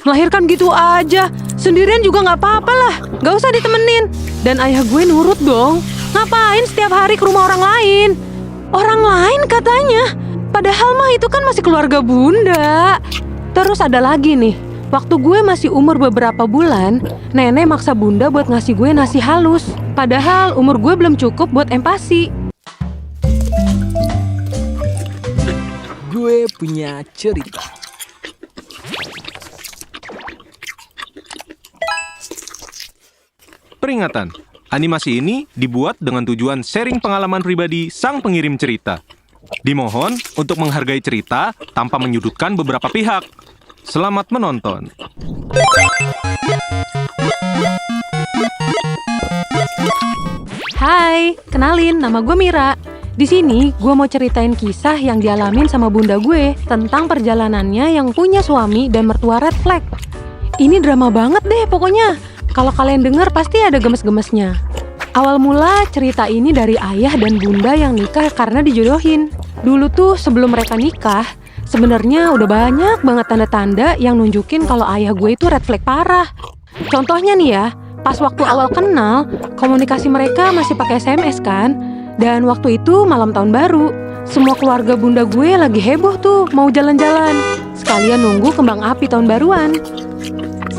Melahirkan gitu aja. Sendirian juga nggak apa-apa lah. Nggak usah ditemenin. Dan ayah gue nurut dong. Ngapain setiap hari ke rumah orang lain? Orang lain katanya. Padahal mah itu kan masih keluarga bunda. Terus ada lagi nih. Waktu gue masih umur beberapa bulan, nenek maksa bunda buat ngasih gue nasi halus. Padahal umur gue belum cukup buat empati. Gue punya cerita. Peringatan, animasi ini dibuat dengan tujuan sharing pengalaman pribadi sang pengirim cerita. Dimohon untuk menghargai cerita tanpa menyudutkan beberapa pihak. Selamat menonton. Hai, kenalin, nama gue Mira. Di sini gue mau ceritain kisah yang dialamin sama bunda gue tentang perjalanannya yang punya suami dan mertua red flag. Ini drama banget deh pokoknya. Kalau kalian denger pasti ada gemes-gemesnya. Awal mula cerita ini dari ayah dan bunda yang nikah karena dijodohin. Dulu tuh sebelum mereka nikah, sebenarnya udah banyak banget tanda-tanda yang nunjukin kalau ayah gue itu red flag parah. Contohnya nih ya, pas waktu awal kenal, komunikasi mereka masih pakai SMS kan? Dan waktu itu malam tahun baru. Semua keluarga bunda gue lagi heboh tuh mau jalan-jalan. Sekalian nunggu kembang api tahun baruan.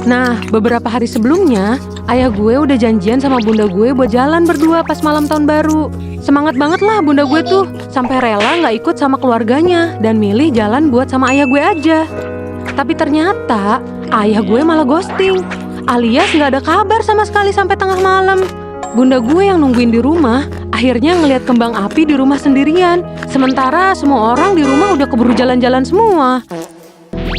Nah, beberapa hari sebelumnya, ayah gue udah janjian sama bunda gue buat jalan berdua pas malam tahun baru. Semangat banget lah bunda gue tuh, sampai rela gak ikut sama keluarganya dan milih jalan buat sama ayah gue aja. Tapi ternyata, ayah gue malah ghosting, alias gak ada kabar sama sekali sampai tengah malam. Bunda gue yang nungguin di rumah, akhirnya ngeliat kembang api di rumah sendirian. Sementara semua orang di rumah udah keburu jalan-jalan semua.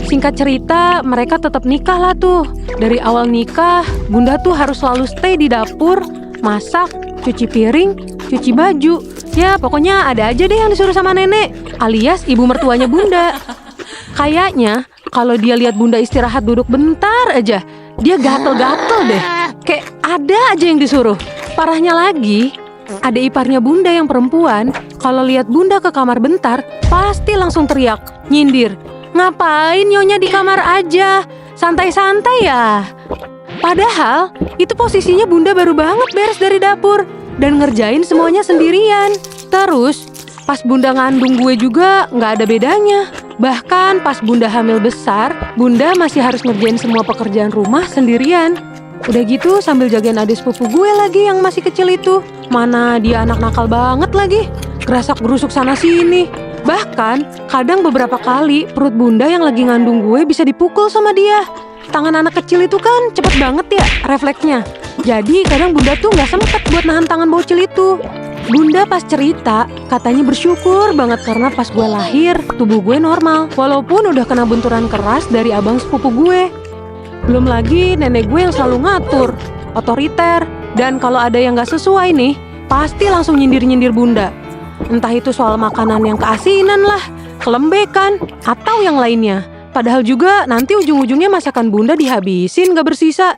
Singkat cerita, mereka tetap nikah lah tuh. Dari awal nikah, bunda tuh harus selalu stay di dapur, masak, cuci piring, cuci baju. Ya pokoknya ada aja deh yang disuruh sama nenek, alias ibu mertuanya bunda. Kayaknya kalau dia lihat bunda istirahat duduk bentar aja, dia gatel-gatel deh. Kayak ada aja yang disuruh. Parahnya lagi, ada iparnya bunda yang perempuan, kalau lihat bunda ke kamar bentar, pasti langsung teriak, nyindir. Ngapain nyonya di kamar aja? Santai-santai ya. Padahal itu posisinya bunda baru banget beres dari dapur dan ngerjain semuanya sendirian. Terus pas bunda ngandung gue juga nggak ada bedanya. Bahkan pas bunda hamil besar, bunda masih harus ngerjain semua pekerjaan rumah sendirian. Udah gitu sambil jagain adik sepupu gue lagi yang masih kecil itu. Mana dia anak nakal banget lagi, gerasak-gerusuk sana sini. Bahkan, kadang beberapa kali perut bunda yang lagi ngandung gue bisa dipukul sama dia. Tangan anak kecil itu kan cepet banget ya refleksnya. Jadi kadang bunda tuh gak sempet buat nahan tangan bocil itu. Bunda pas cerita, katanya bersyukur banget karena pas gue lahir, tubuh gue normal. Walaupun udah kena benturan keras dari abang sepupu gue. Belum lagi nenek gue yang selalu ngatur, otoriter. Dan kalau ada yang gak sesuai nih, pasti langsung nyindir-nyindir bunda. Entah itu soal makanan yang keasinan lah, kelembekan, atau yang lainnya. Padahal juga nanti ujung-ujungnya masakan bunda dihabisin gak bersisa.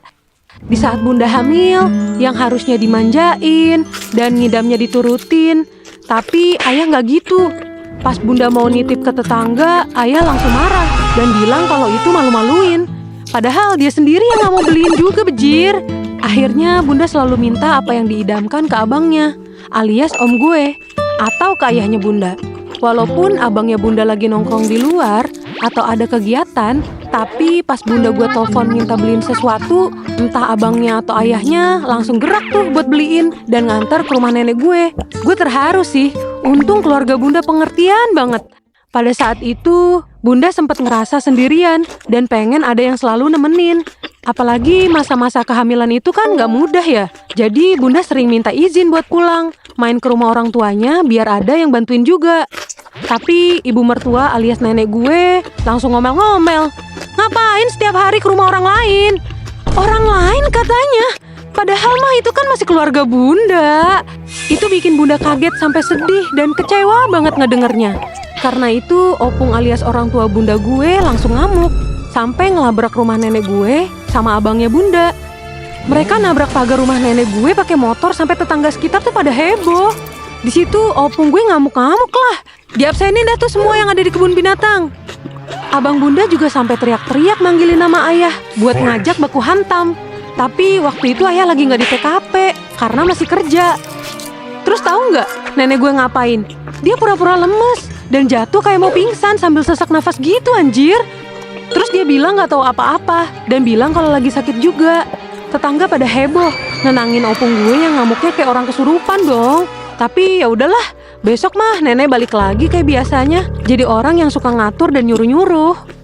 Di saat bunda hamil, yang harusnya dimanjain dan ngidamnya diturutin. Tapi ayah gak gitu. Pas bunda mau nitip ke tetangga, ayah langsung marah dan bilang kalau itu malu-maluin. Padahal dia sendiri yang gak mau beliin juga bejir. Akhirnya bunda selalu minta apa yang diidamkan ke abangnya, alias om gue. Atau ke ayahnya bunda. Walaupun abangnya bunda lagi nongkrong di luar atau ada kegiatan, tapi pas bunda gue telepon minta beliin sesuatu, entah abangnya atau ayahnya langsung gerak tuh buat beliin dan nganter ke rumah nenek gue. Gue terharu sih, untung keluarga bunda pengertian banget. Pada saat itu, bunda sempat ngerasa sendirian dan pengen ada yang selalu nemenin. Apalagi masa-masa kehamilan itu kan gak mudah ya. Jadi bunda sering minta izin buat pulang, main ke rumah orang tuanya biar ada yang bantuin juga. Tapi ibu mertua alias nenek gue langsung ngomel-ngomel. Ngapain setiap hari ke rumah orang lain? Orang lain katanya. Padahal mah itu kan masih keluarga bunda. Itu bikin bunda kaget sampai sedih dan kecewa banget ngedengernya. Karena itu opung alias orang tua bunda gue langsung ngamuk. Sampai ngelabrak rumah nenek gue sama abangnya bunda. Mereka nabrak pagar rumah nenek gue pakai motor sampai tetangga sekitar tuh pada heboh. Di situ opung gue ngamuk-ngamuk lah. Diabsenin dah tuh semua yang ada di kebun binatang. Abang bunda juga sampai teriak-teriak manggilin nama ayah buat ngajak baku hantam. Tapi waktu itu ayah lagi nggak di TKP karena masih kerja. Terus tahu nggak nenek gue ngapain? Dia pura-pura lemes dan jatuh kayak mau pingsan sambil sesak nafas gitu anjir. Terus dia bilang nggak tahu apa-apa dan bilang kalau lagi sakit juga. Tetangga pada heboh nenangin opung gue yang ngamuknya kayak orang kesurupan dong. Tapi ya udahlah, besok mah nenek balik lagi kayak biasanya. Jadi orang yang suka ngatur dan nyuruh-nyuruh.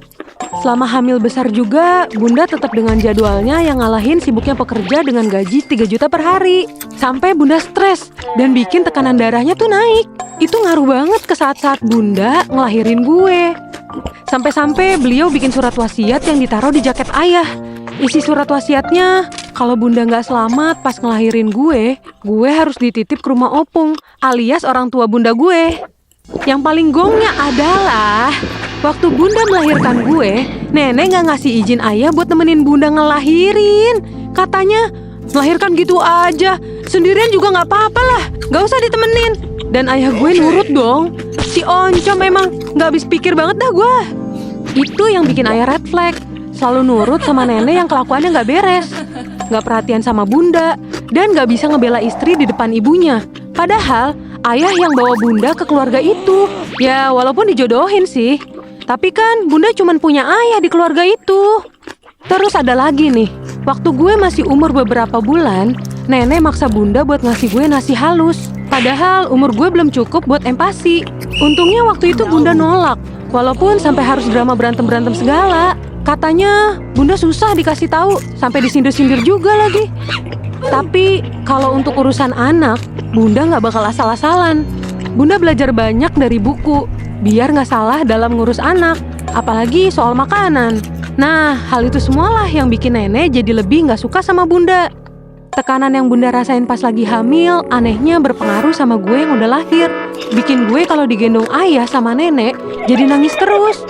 Selama hamil besar juga, bunda tetap dengan jadwalnya yang ngalahin sibuknya pekerja dengan gaji 3 juta per hari. Sampai bunda stres dan bikin tekanan darahnya tuh naik. Itu ngaruh banget ke saat-saat bunda ngelahirin gue. Sampai-sampai beliau bikin surat wasiat yang ditaruh di jaket ayah. Isi surat wasiatnya, kalau bunda nggak selamat pas ngelahirin gue harus dititip ke rumah opung, alias orang tua bunda gue. Yang paling gongnya adalah, waktu bunda melahirkan gue, nenek nggak ngasih izin ayah buat nemenin bunda ngelahirin. Katanya, melahirkan gitu aja, sendirian juga nggak apa-apa lah, nggak usah ditemenin. Dan ayah gue nurut dong. Si Oncom emang nggak habis pikir banget dah gue. Itu yang bikin ayah red flag. Selalu nurut sama nenek yang kelakuannya nggak beres, nggak perhatian sama bunda, dan nggak bisa ngebela istri di depan ibunya. Padahal ayah yang bawa bunda ke keluarga itu. Ya walaupun dijodohin sih, tapi kan bunda cuma punya ayah di keluarga itu. Terus ada lagi nih, waktu gue masih umur beberapa bulan, nenek maksa bunda buat ngasih gue nasi halus. Padahal umur gue belum cukup buat empati. Untungnya waktu itu bunda nolak, walaupun sampai harus drama berantem-berantem segala. Katanya bunda susah dikasih tahu, sampai disindir-sindir juga lagi. Tapi kalau untuk urusan anak, bunda nggak bakal asal-asalan. Bunda belajar banyak dari buku, biar nggak salah dalam ngurus anak, apalagi soal makanan. Nah, hal itu semualah yang bikin nenek jadi lebih nggak suka sama bunda. Tekanan yang bunda rasain pas lagi hamil, anehnya berpengaruh sama gue yang udah lahir. Bikin gue kalau digendong ayah sama nenek, jadi nangis terus.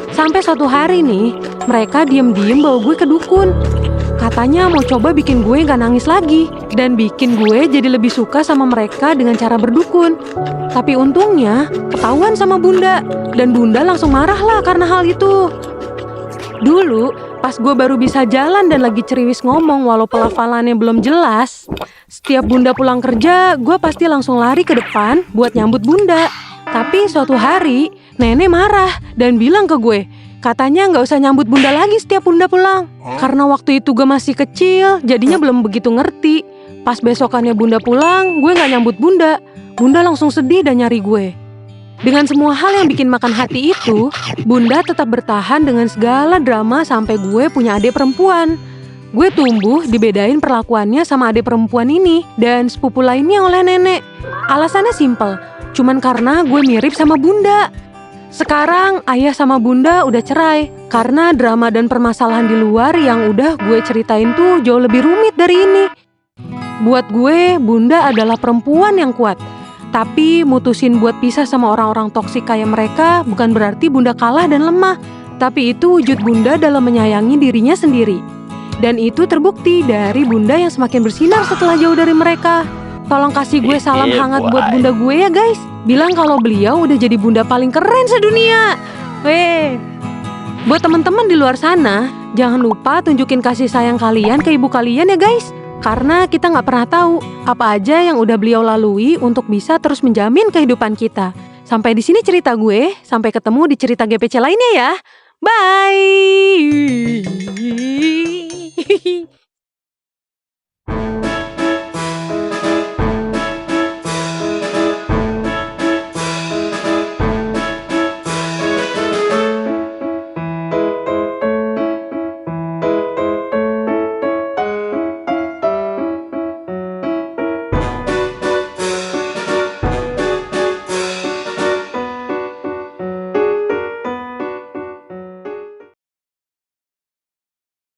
Sampai suatu hari nih, mereka diem-diem bawa gue ke dukun. Katanya mau coba bikin gue gak nangis lagi, dan bikin gue jadi lebih suka sama mereka dengan cara berdukun. Tapi untungnya, ketahuan sama bunda, dan bunda langsung marah lah karena hal itu. Dulu, pas gue baru bisa jalan dan lagi ceriwis ngomong walau pelafalannya belum jelas, setiap bunda pulang kerja, gue pasti langsung lari ke depan buat nyambut bunda. Tapi suatu hari, nenek marah dan bilang ke gue, katanya nggak usah nyambut bunda lagi setiap bunda pulang. Karena waktu itu gue masih kecil, jadinya belum begitu ngerti. Pas besokannya bunda pulang, gue nggak nyambut bunda. Bunda langsung sedih dan nyari gue. Dengan semua hal yang bikin makan hati itu, bunda tetap bertahan dengan segala drama sampai gue punya adik perempuan. Gue tumbuh dibedain perlakuannya sama adik perempuan ini dan sepupu lainnya oleh nenek. Alasannya simpel, cuman karena gue mirip sama bunda. Sekarang ayah sama bunda udah cerai karena drama dan permasalahan di luar yang udah gue ceritain tuh jauh lebih rumit dari ini. Buat gue, bunda adalah perempuan yang kuat. Tapi mutusin buat pisah sama orang-orang toksik kayak mereka bukan berarti bunda kalah dan lemah. Tapi itu wujud bunda dalam menyayangi dirinya sendiri. Dan itu terbukti dari bunda yang semakin bersinar setelah jauh dari mereka. Tolong kasih gue salam hangat buat bunda gue ya guys. Bilang kalau beliau udah jadi bunda paling keren sedunia. Weh. Buat teman-teman di luar sana, jangan lupa tunjukin kasih sayang kalian ke ibu kalian ya guys. Karena kita nggak pernah tahu apa aja yang udah beliau lalui untuk bisa terus menjamin kehidupan kita. Sampai di sini cerita gue, sampai ketemu di cerita GPC lainnya ya. Bye.